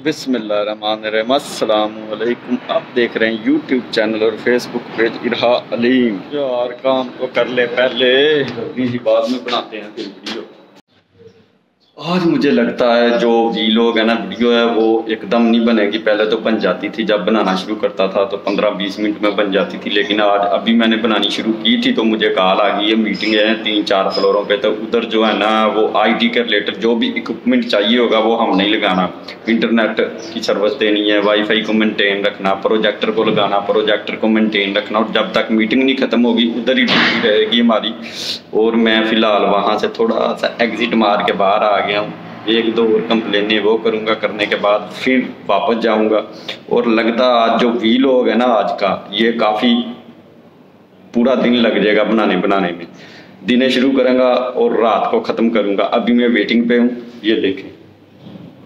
बिस्मिल्लाहिर्रहमानिर्रहीम। अस्सलामुअलैकुम। आप देख रहे हैं यूट्यूब चैनल और फेसबुक पेज इरहा अलीम। यार काम तो कर ले पहले, इसी बाद में बनाते हैं फिर वीडियो। आज मुझे लगता है जो वीलॉग है ना, वीडियो है, वो एकदम नहीं बनेगी। पहले तो बन जाती थी, जब बनाना शुरू करता था तो 15-20 मिनट में बन जाती थी, लेकिन आज अभी मैंने बनानी शुरू की थी तो मुझे कॉल आ गई है, मीटिंग है 3-4 फ्लोरों पे। तो उधर जो है ना, वो आईटी के रिलेटेड जो भी इक्विपमेंट चाहिए होगा वो हम नहीं लगाना। इंटरनेट की सर्विस देनी है, वाईफाई को मेनटेन रखना, प्रोजेक्टर को लगाना, प्रोजेक्टर को मेनटेन रखना, और जब तक मीटिंग नहीं ख़त्म होगी उधर ही ड्यूटी रहेगी हमारी। और मैं फ़िलहाल वहाँ से थोड़ा सा एग्ज़िट मार के बाहर आ गया हूँ। 1-2 और कंप्लेनें वो करूँगा, करने के बाद फिर वापस जाऊँगा। और लगता आज जो वीलॉग है ना आज का, ये काफ़ी पूरा दिन लग जाएगा बनाने में। दिने शुरू करूँगा और रात को ख़त्म करूँगा। अभी मैं वेटिंग पे हूँ, ये देखें,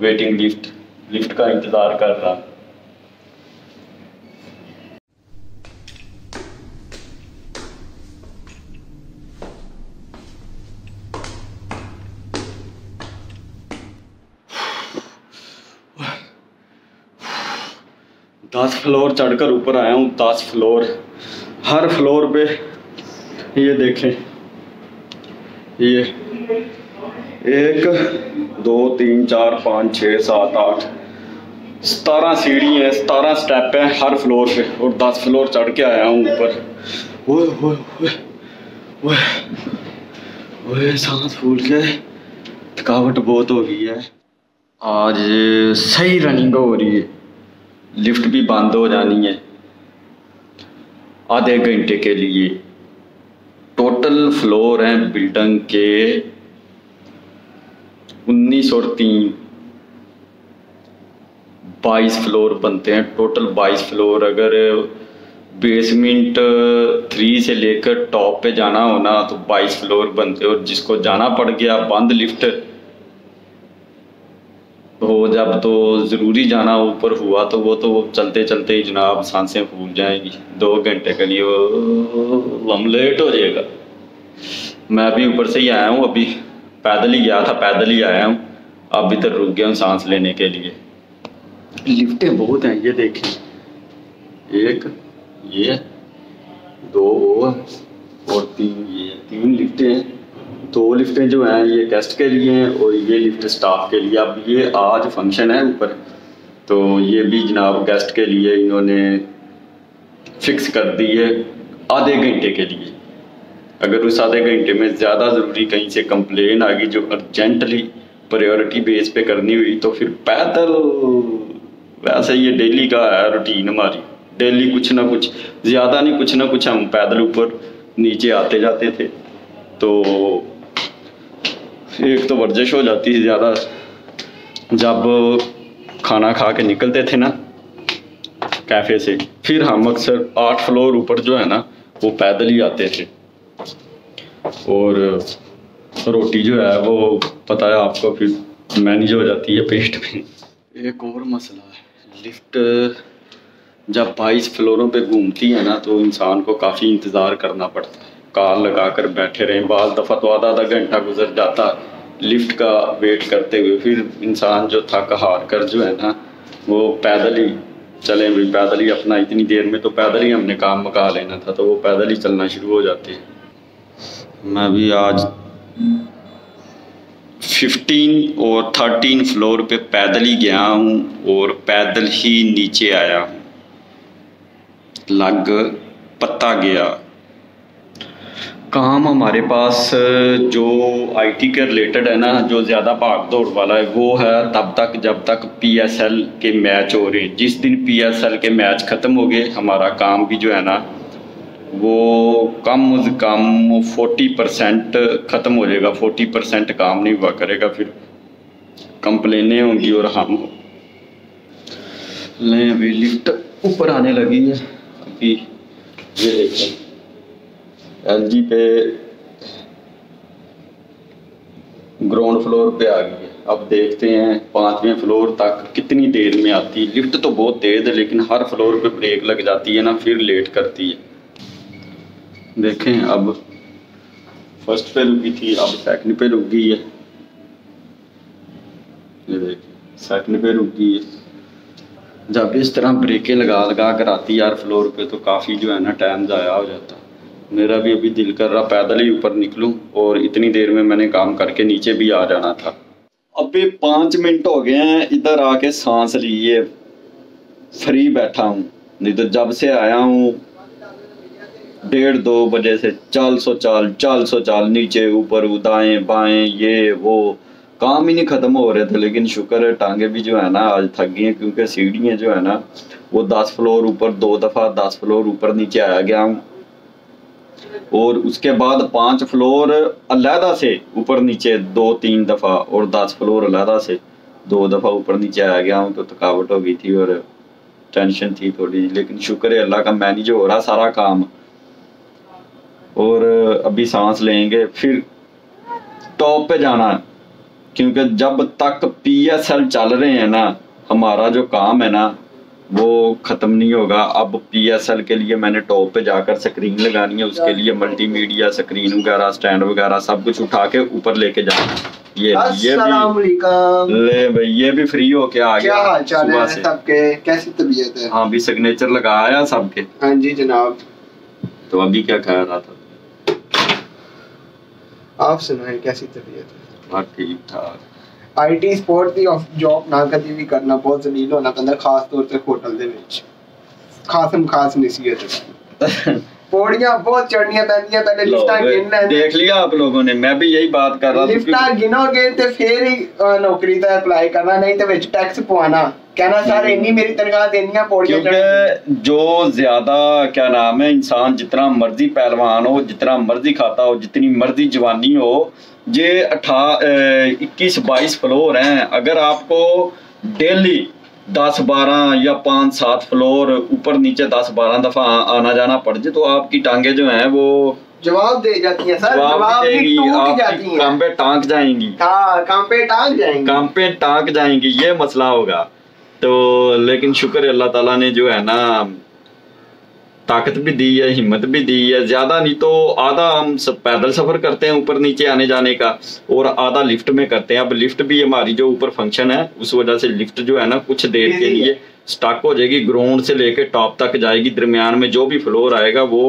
वेटिंग लिफ्ट का इंतज़ार कर रहा। 10 फ्लोर चढ़कर ऊपर आया हूँ। 10 फ्लोर, हर फ्लोर पे ये देखें, ये 1 2 3 4 5 6 7 8 17 सीढ़ी है, 17 स्टेप है हर फ्लोर पे, और 10 फ्लोर चढ़ के आया हूँ ऊपर। ओए ओए ओए ओए, सांस फूल के थकावट बहुत हो गई है। आज सही रनिंग हो रही है। लिफ्ट भी बंद हो जानी है आधे घंटे के लिए। टोटल फ्लोर हैं बिल्डिंग के 19 और 3 22 फ्लोर बनते हैं। Total 22 floor. अगर बेसमेंट 3 से लेकर टॉप पे जाना हो ना तो 22 फ्लोर बनते हैं। और जिसको जाना पड़ गया बंद लिफ्ट हो, जब तो ज़रूरी जाना ऊपर हुआ तो वो तो चलते चलते ही जनाब सांसें फूल जाएंगी। 2 घंटे के लिए वो हम लेट हो जाएगा। मैं अभी ऊपर से ही आया हूँ, अभी पैदल ही गया था, पैदल ही आया हूँ। अब इधर रुक गया हूँ सांस लेने के लिए। लिफ्टें बहुत हैं, ये देखें, 1 ये 2 और 3 ये 3 लिफ्टें हैं। 2 लिफ्टें जो हैं ये गेस्ट के लिए हैं और ये लिफ्ट स्टाफ के लिए। अब ये आज फंक्शन है ऊपर, तो ये भी जनाब गेस्ट के लिए इन्होंने फिक्स कर दी है आधे घंटे के लिए। अगर उस आधे घंटे में ज़्यादा ज़रूरी कहीं से कंप्लेन आ गई जो अर्जेंटली प्रायोरिटी बेस पे करनी हुई तो फिर पैदल, वैसे ये डेली का है रूटीन हमारी। डेली कुछ ना कुछ, ज़्यादा नहीं कुछ ना कुछ हम पैदल ऊपर नीचे आते जाते थे। तो एक तो वर्जिश हो जाती है ज़्यादा, जब खाना खा के निकलते थे ना कैफ़े से, फिर हम अक्सर 8 फ्लोर ऊपर जो है ना वो पैदल ही आते थे। और रोटी जो है वो पता है आपको फिर मैनेज हो जाती है पेट में। एक और मसला है, लिफ्ट जब 22 फ्लोरों पे घूमती है ना तो इंसान को काफ़ी इंतज़ार करना पड़ता है। कॉल लगा कर बैठे रहें, बाज़ दफ़ा तो आधा घंटा गुजर जाता लिफ्ट का वेट करते हुए। फिर इंसान जो थक हार कर जो है ना वो पैदल ही चले, भी पैदल ही अपना, इतनी देर में तो पैदल ही हमने काम मुका लेना था, तो वो पैदल ही चलना शुरू हो जाते हैं। मैं भी आज 15 और 13 फ्लोर पे पैदल ही गया हूँ और पैदल ही नीचे आया हूँ। लग पता गया काम हमारे पास जो आईटी के रिलेटेड है ना, जो ज़्यादा भाग दौड़ वाला है, वो है तब तक जब तक पीएसएल के मैच हो रहे हैं। जिस दिन पीएसएल के मैच ख़त्म हो गए हमारा काम भी जो है ना वो कम से कम 40% ख़त्म हो जाएगा। 40% काम नहीं हुआ करेगा, फिर कंप्लेनें होंगी और हम लें। अभी लिफ्ट ऊपर आने लगी है। अभी ये देखें एलजी पे ग्राउंड फ्लोर पे आ गई है। अब देखते हैं 5वें फ्लोर तक कितनी देर में आती है। लिफ्ट तो बहुत तेज़ है लेकिन हर फ्लोर पे ब्रेक लग जाती है ना, फिर लेट करती है। देखें अब फर्स्ट पे रुकी थी, अब सेकंड पे रुक गई है। ये देखिए सेकंड पे रुक गई है। जब इस तरह ब्रेकें लगा लगा कर आती यार फ्लोर पे तो काफ़ी जो है ना टाइम ज़ाया हो जाता। मेरा भी अभी दिल कर रहा पैदल ही ऊपर निकलूं और इतनी देर में मैंने काम करके नीचे भी आ जाना था। अभी 5 मिनट हो गए हैं इधर आके सांस लिए फ्री बैठा हूँ, नहीं तो जब से आया हूँ 1:30-2 बजे से चाल सो चाल नीचे ऊपर दाएं बाएं ये वो काम ही नहीं खत्म हो रहे थे। लेकिन शुक्र है टांगे भी जो है ना आज थक गई हैं, क्योंकि सीढ़ियाँ जो है ना वो 10 फ्लोर ऊपर 2 दफ़ा 10 फ्लोर ऊपर नीचे आया गया हूँ और उसके बाद 5 फ्लोर अलहदा से ऊपर नीचे 2-3 दफ़ा और 10 फ्लोर अलहदा से 2 दफ़ा ऊपर नीचे आया गया हूँ। तो थकावट हो गई थी और टेंशन थी थोड़ी, लेकिन शुक्र है अल्लाह का मैनेज हो रहा सारा काम। और अभी सांस लेंगे फिर टॉप पे जाना है, क्योंकि जब तक PSL चल रहे हैं ना हमारा जो काम है ना वो ख़त्म नहीं होगा। अब PSL के लिए मैंने टॉप पे जाकर स्क्रीन लगानी है, उसके लिए मल्टीमीडिया स्क्रीन वगैरह स्टैंड वगैरह सब कुछ उठा के ऊपर लेके जाना। ये भी ले भाई ये भी फ्री होके आ गया सुबह से। सबके कैसी तबीयत है? हाँ भी सिग्नेचर लगाया सबके। हाँ जी जनाब। तो अभी क्या कह रहा था? आप सुनाएं कैसी तबीयत है? हाँ ठीक ठाक। IT स्पोर्ट दी जॉब ना कदी भी करना बहुत जलील होना पैंदा, खास तौर ते होटल दे विच खास नसीहत पौड़ियां बहुत चढ़नियां पैंदियां, पहले लिफ्टां गिनना है। देख लिया आप लोगों ने, मैं भी यही बात कर रहा था। लिफ्टां गिनोगे ते फिर ही नौकरी दा अप्लाई करना, नहीं तो विच टैक्स पवाना, कहना सर इतनी मेरी तनख्वाह देनी है पौड़ियां। क्योंकि जो ज्यादा क्या नाम है इंसान जितना मर्जी पहलवान हो, जितना मर्जी खाता हो, जितनी मर्जी जवानी हो, ये 21-22 फ्लोर हैं। अगर आपको डेली 10-12 या 5-7 फ्लोर ऊपर नीचे 10-12 दफा आना जाना पड़ जाए तो आपकी टांगे जो हैं वो जवाब दे जाती हैं सर, जवाब देगी, आपकी काम पे टांग जाएंगी। हाँ काम पे टांग जाएंगी ये मसला होगा। तो लेकिन शुक्र अल्लाह ताला ने जो है ना ताकत भी दी है, हिम्मत भी दी है। ज्यादा नहीं तो आधा हम सब पैदल सफर करते हैं ऊपर नीचे आने जाने का और आधा लिफ्ट में करते हैं। अब लिफ्ट भी हमारी जो ऊपर फंक्शन है उस वजह से लिफ्ट जो है ना कुछ देर के लिए स्टॉक हो जाएगी, ग्राउंड से लेके टॉप तक जाएगी। दरमियान में जो भी फ्लोर आएगा वो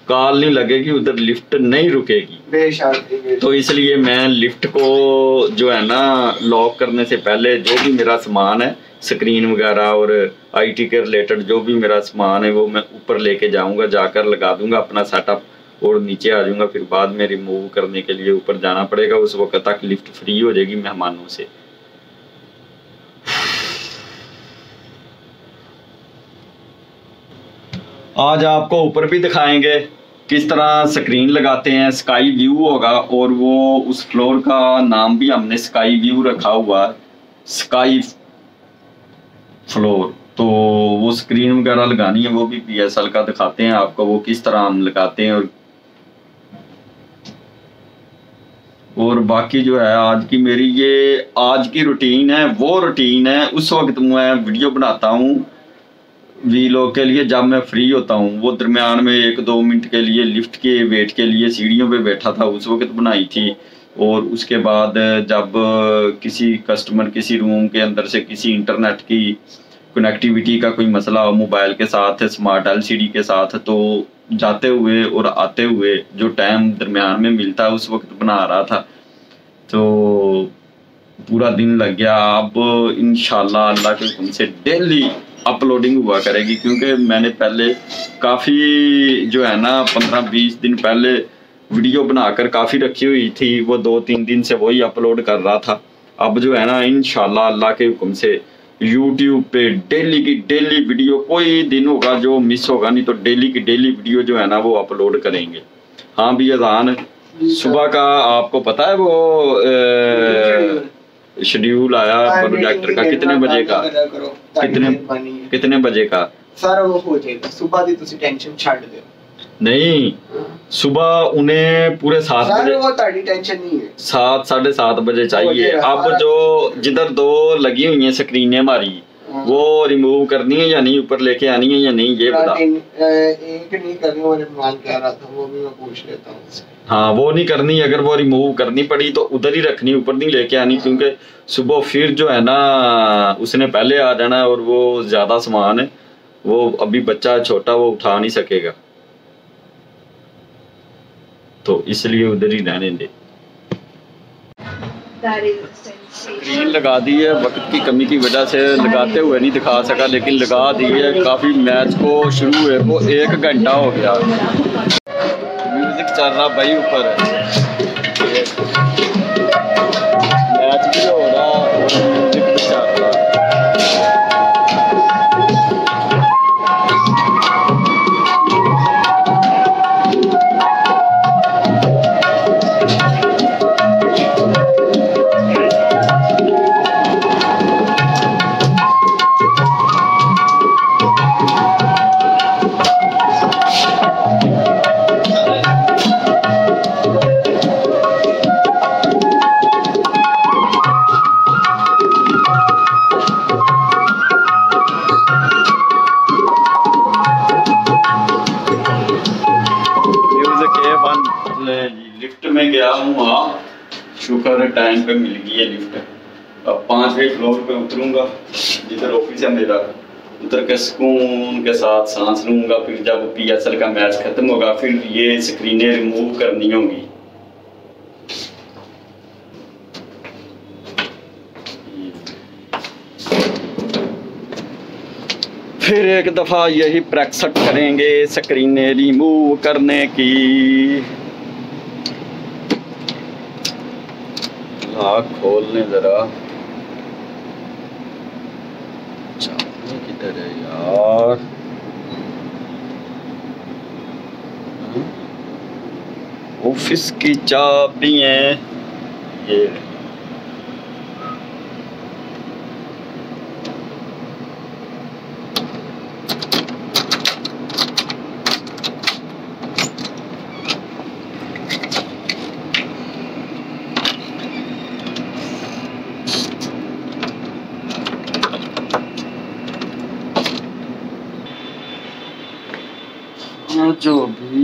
कॉल नहीं लगेगी, उधर लिफ्ट नहीं रुकेगी। तो इसलिए मैं लिफ्ट को जो है ना लॉक करने से पहले जो भी मेरा सामान है स्क्रीन वगैरह और IT के रिलेटेड जो भी मेरा सामान है वो मैं ऊपर लेके जाऊंगा, जाकर लगा दूंगा अपना सेटअप और नीचे आ जाऊंगा। फिर बाद में रिमूव करने के लिए ऊपर जाना पड़ेगा, उस वक्त तक लिफ्ट फ्री हो जाएगी मेहमानों से। आज आपको ऊपर भी दिखाएंगे किस तरह स्क्रीन लगाते हैं। स्काई व्यू होगा और वो उस फ्लोर का नाम भी हमने स्काई व्यू रखा हुआ है, स्काई फ्लोर। तो वो स्क्रीन वगैरह लगानी है, वो भी PSL का दिखाते हैं आपको वो किस तरह हम लगाते हैं। और बाकी जो है आज की मेरी ये आज की रूटीन है, वो रूटीन है उस वक्त मैं वीडियो बनाता हूँ वीलॉग के लिए जब मैं फ्री होता हूँ। वो दरमियान में 1-2 मिनट के लिए लिफ्ट के वेट के लिए सीढ़ियों पे बैठा था, उस वक्त बनाई थी। और उसके बाद जब किसी कस्टमर किसी रूम के अंदर से किसी इंटरनेट की कनेक्टिविटी का कोई मसला हो मोबाइल के साथ स्मार्ट LCD के साथ, तो जाते हुए और आते हुए जो टाइम दरमियान में मिलता है उस वक्त बना रहा था। तो पूरा दिन लग गया। अब इंशाल्लाह अल्लाह के हुक्म से डेली अपलोडिंग हुआ करेगी, क्योंकि मैंने पहले काफ़ी जो है ना 15-20 दिन पहले वीडियो बनाकर काफ़ी रखी हुई थी, वो 2-3 दिन से वही अपलोड कर रहा था। अब जो है ना इंशाल्लाह अल्लाह के हुक्म से YouTube पे डेली की डेली वीडियो, कोई दिन होगा जो मिस होगा नहीं, तो डेली की डेली वीडियो जो है ना वो अपलोड करेंगे। हाँ भी अजान सुबह का आपको पता है वो शेड्यूल आया प्रोजेक्टर का कितने बजे का, कितने बजे का सारा वो हो जाएगा। सुबह दी तुसी टेंशन छाड़ दो। नहीं सुबह उन्हें पूरे 7 बजे, वो ताड़ी टेंशन नहीं है, 7-7:30 बजे चाहिए। अब जो जिधर 2 लगी हुई हैं स्क्रीनें हमारी वो रिमूव करनी है या नहीं, ऊपर लेके आनी है या नहीं, ये बता। एक नहीं करनी, वो इमरान कह रहा था, वो भी मैं पूछ लेता हूँ उससे। हाँ, वो नहीं करनी, अगर वो रिमूव करनी पड़ी तो उधर ही रखनी, ऊपर नहीं लेके आनी, क्योंकि सुबह फिर जो है ना उसने पहले आ जाना और वो ज्यादा सामान है, वो अभी बच्चा छोटा, वो उठा नहीं सकेगा, तो इसलिए उधर ही रहने दे। स्क्रीन लगा दी है, वक्त की कमी की वजह से लगाते हुए नहीं दिखा सका, लेकिन लगा दी है। काफ़ी मैच को शुरू हुए को 1 घंटा हो गया, म्यूजिक चल रहा भाई ऊपर, मैच भी हो रहा और म्यूजिक भी चल रहा। लिफ्ट में गया हूँ, शुक्र टाइम पे मिल गई है लिफ्ट। अब 5वें फ्लोर पे उतरूंगा, जिधर ऑफिस है मेरा, उतर के सुकून के साथ सांस लूंगा। फिर जब PSL का मैच खत्म होगा, फिर ये स्क्रीनें रिमूव करनी होंगी। फिर एक दफा यही प्रैक्टिस करेंगे स्क्रीनें रिमूव करने की। खोलने जरा, चाबी किधर है यार? ऑफिस की चाबियां ये जो भी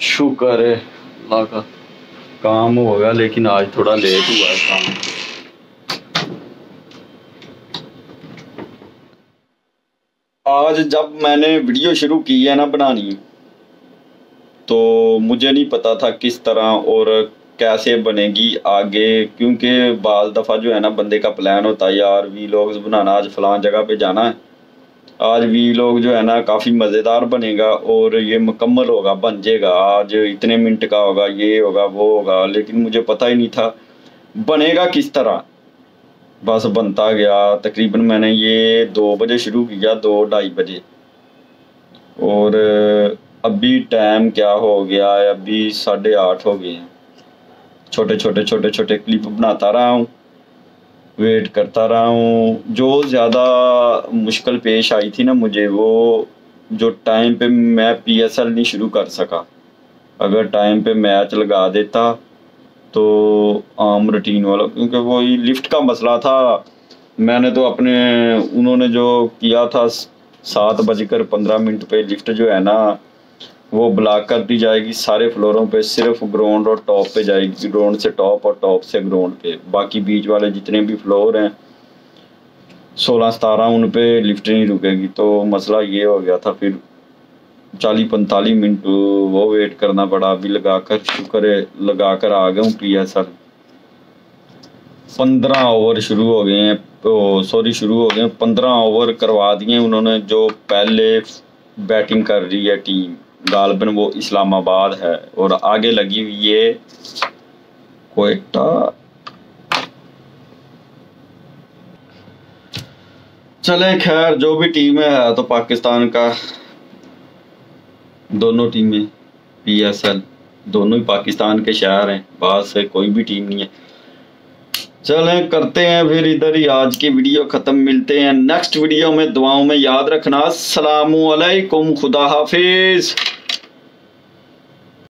शुक्र है अल्लाह का, काम होगा, लेकिन आज थोड़ा लेट हुआ है काम। आज जब मैंने वीडियो शुरू की है ना बनानी, तो मुझे नहीं पता था किस तरह और कैसे बनेगी आगे, क्योंकि बाल दफ़ा जो है ना बंदे का प्लान होता है यार वीलॉग्स बनाना, आज फलां जगह पे जाना है, आज वीलॉग जो है ना काफ़ी मज़ेदार बनेगा और ये मुकम्मल होगा, बन जाएगा, आज इतने मिनट का होगा, ये होगा वो होगा, लेकिन मुझे पता ही नहीं था बनेगा किस तरह। बस बनता गया। तकरीबन मैंने ये 2 बजे शुरू किया, 2-2:30 बजे, और अभी टाइम क्या हो गया है, अभी 8:30 हो गए हैं। छोटे छोटे क्लिप बनाता रहा हूँ, वेट करता रहा हूँ। जो ज़्यादा मुश्किल पेश आई थी ना मुझे, वो जो टाइम पे मैं PSL नहीं शुरू कर सका। अगर टाइम पे मैच लगा देता तो आम रूटीन वाला, क्योंकि वो लिफ्ट का मसला था। मैंने तो अपने, उन्होंने जो किया था 7:15 पे लिफ्ट जो है ना वो ब्लॉक कर दी जाएगी सारे फ्लोरों पे, सिर्फ ग्राउंड और टॉप पे जाएगी, ग्राउंड से टॉप और टॉप से ग्राउंड पे। बाकी बीच वाले जितने भी फ्लोर हैं 16-17 उन पे लिफ्ट नहीं रुकेगी। तो मसला ये हो गया था, फिर 40-45 मिनट वो वेट करना पड़ा। अभी लगाकर शुक्र है लगाकर आ गया हूँ PSL। 15 ओवर शुरू हो गए हैं, शुरू हो गए 15 ओवर करवा दिए उन्होंने। जो पहले बैटिंग कर रही है टीम गालबन वो इस्लामाबाद है, और आगे लगी हुई है क्वेटा। चले खैर, जो भी टीम है तो पाकिस्तान का, दोनों टीमें PSL दोनों ही पाकिस्तान के शहर हैं, बाहर से कोई भी टीम नहीं है। चलें करते हैं फिर इधर ही आज की वीडियो ख़त्म। मिलते हैं नेक्स्ट वीडियो में, दुआओं में याद रखना। अस्सलामु अलैकुम, खुदा हाफिज।